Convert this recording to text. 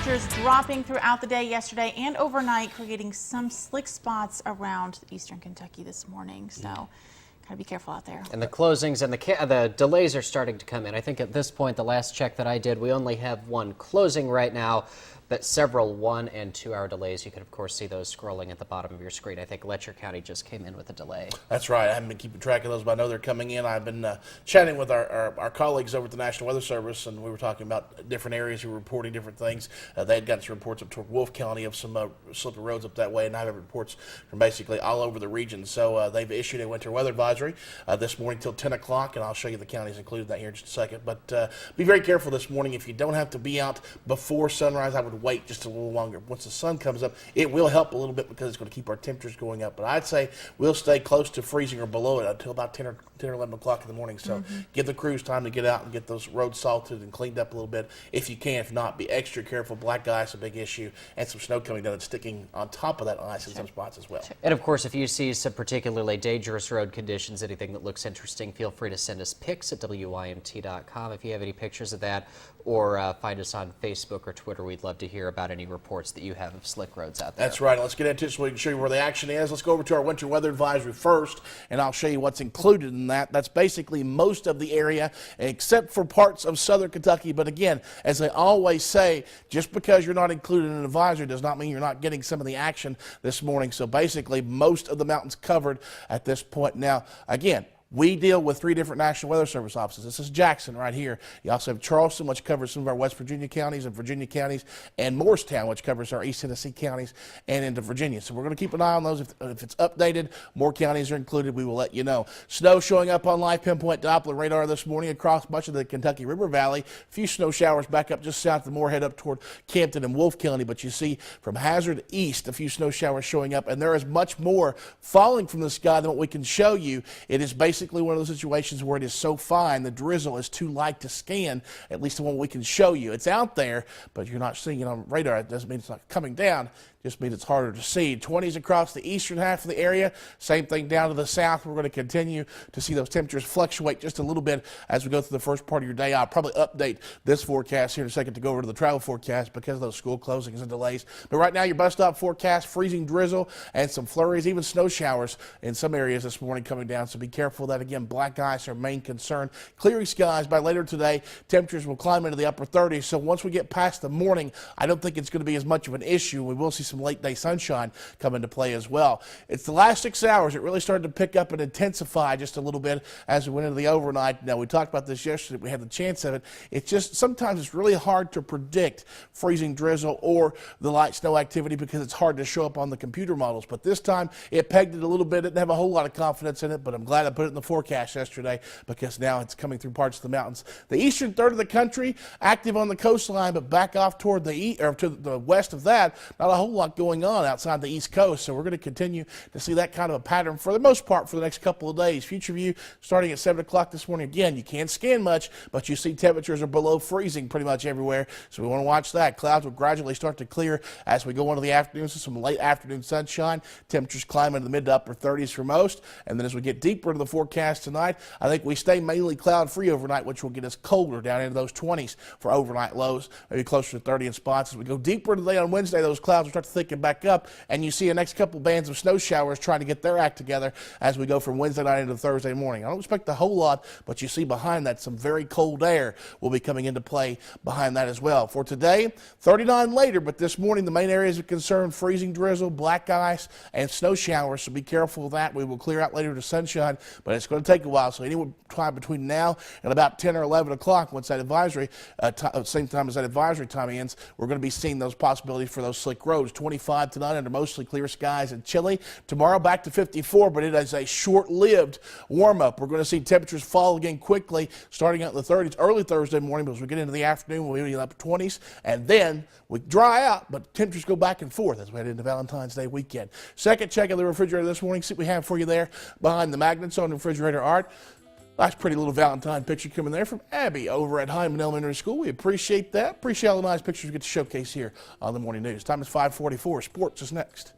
temperatures dropping throughout the day yesterday and overnight, creating some slick spots around eastern Kentucky this morning. So gotta be careful out there. And the closings and the delays are starting to come in. I think at this point, the last check that I did, we only have one closing right now, but several 1- and 2-hour delays. You can, of course, see those scrolling at the bottom of your screen. I think Letcher County just came in with a delay. That's right. I haven't been keeping track of those, but I know they're coming in. I've been chatting with our colleagues over at the National Weather Service, and we were talking about different areas who were reporting different things. They had gotten some reports up toward Wolfe County of some slippery roads up that way, and I've had reports from basically all over the region. So they've issued a winter weather advisory this morning till 10 o'clock, and I'll show you the counties included in that here in just a second. But be very careful this morning. If you don't have to be out before sunrise, I would wait just a little longer. Once the sun comes up, it will help a little bit because it's going to keep our temperatures going up. But I'd say we'll stay close to freezing or below it until about 10 or 11 o'clock in the morning. So give the crews time to get out and get those roads salted and cleaned up a little bit if you can. If not, be extra careful. Black ice, a big issue, and some snow coming down and sticking on top of that ice in some spots as well. And of course, if you see some particularly dangerous road conditions, anything that looks interesting, feel free to send us pics at WYMT.com if you have any pictures of that, or find us on Facebook or Twitter. We'd love to hear about any reports that you have of slick roads out there. That's right. Let's get into it so we can show you where the action is. Let's go over to our winter weather advisory first, and I'll show you what's included in that. That's basically most of the area except for parts of southern Kentucky. But again, as I always say, just because you're not included in an advisory does not mean you're not getting some of the action this morning. So basically, most of the mountains covered at this point. Now, again, we deal with 3 different National Weather Service offices. This is Jackson right here. You also have Charleston, which covers some of our West Virginia counties and Virginia counties, and Morristown, which covers our East Tennessee counties and into Virginia. So we're going to keep an eye on those. If it's updated, more counties are included, we will let you know. Snow showing up on live pinpoint Doppler radar this morning across much of the Kentucky River Valley. A few snow showers back up just south of Moorhead up toward Campton and Wolfe County, but you see from Hazard east, a few snow showers showing up, and there is much more falling from the sky than what we can show you. It is basically one of those situations where it is so fine, the drizzle is too light to scan, at least the one we can show you. It's out there, but you're not seeing it on radar. It doesn't mean it's not coming down. Just means it's harder to see. 20s across the eastern half of the area. Same thing down to the south. We're going to continue to see those temperatures fluctuate just a little bit as we go through the first part of your day. I'll probably update this forecast here in a second to go over to the travel forecast because of those school closings and delays. But right now, your bus stop forecast, freezing drizzle and some flurries, even snow showers in some areas this morning coming down. So be careful that, again, black ice, our main concern. Clearing skies by later today. Temperatures will climb into the upper 30s. So once we get past the morning, I don't think it's going to be as much of an issue. We will see some late day sunshine come into play as well. It's the last 6 hours. It really started to pick up and intensify just a little bit as we went into the overnight. Now, we talked about this yesterday. We had the chance of it. It's just sometimes it's really hard to predict freezing drizzle or the light snow activity because it's hard to show up on the computer models. But this time it pegged it a little bit. Didn't have a whole lot of confidence in it, but I'm glad I put it in the forecast yesterday because now it's coming through parts of the mountains. The eastern third of the country active on the coastline, but back off toward the to the west of that, not a whole lot going on outside the East Coast. So we're going to continue to see that kind of a pattern for the most part for the next couple of days. Future view starting at 7 o'clock this morning. Again, you can't scan much, but you see temperatures are below freezing pretty much everywhere. So we want to watch that. Clouds will gradually start to clear as we go into the afternoon. So some late afternoon sunshine. Temperatures climb into the mid to upper 30s for most. And then as we get deeper into the forecast tonight, I think we stay mainly cloud free overnight, which will get us colder down into those 20s for overnight lows, maybe closer to 30 in spots. As we go deeper into the day on Wednesday, those clouds will start to thicken back up, and you see the next couple bands of snow showers trying to get their act together as we go from Wednesday night into Thursday morning. I don't expect a whole lot, but you see behind that some very cold air will be coming into play behind that as well. For today, 39 later, but this morning the main areas of concern, freezing drizzle, black ice, and snow showers, so be careful of that. We will clear out later to sunshine, but it's going to take a while, so any time between now and about 10 or 11 o'clock, once that advisory, same time as that advisory time ends, we're going to be seeing those possibilities for those slick roads. 25 tonight under mostly clear skies and chilly. Tomorrow back to 54, but it is a short-lived warm-up. We're going to see temperatures fall again quickly, starting out in the 30s early Thursday morning, but as we get into the afternoon, we'll be in the upper 20s, and then we dry out, but temperatures go back and forth as we head into Valentine's Day weekend. Second check of the refrigerator this morning. See what we have for you there behind the magnets on the refrigerator art. Nice pretty little Valentine picture coming there from Abby over at Hyman Elementary School. We appreciate that. Appreciate all the nice pictures we get to showcase here on the Morning News. Time is 5:44. Sports is next.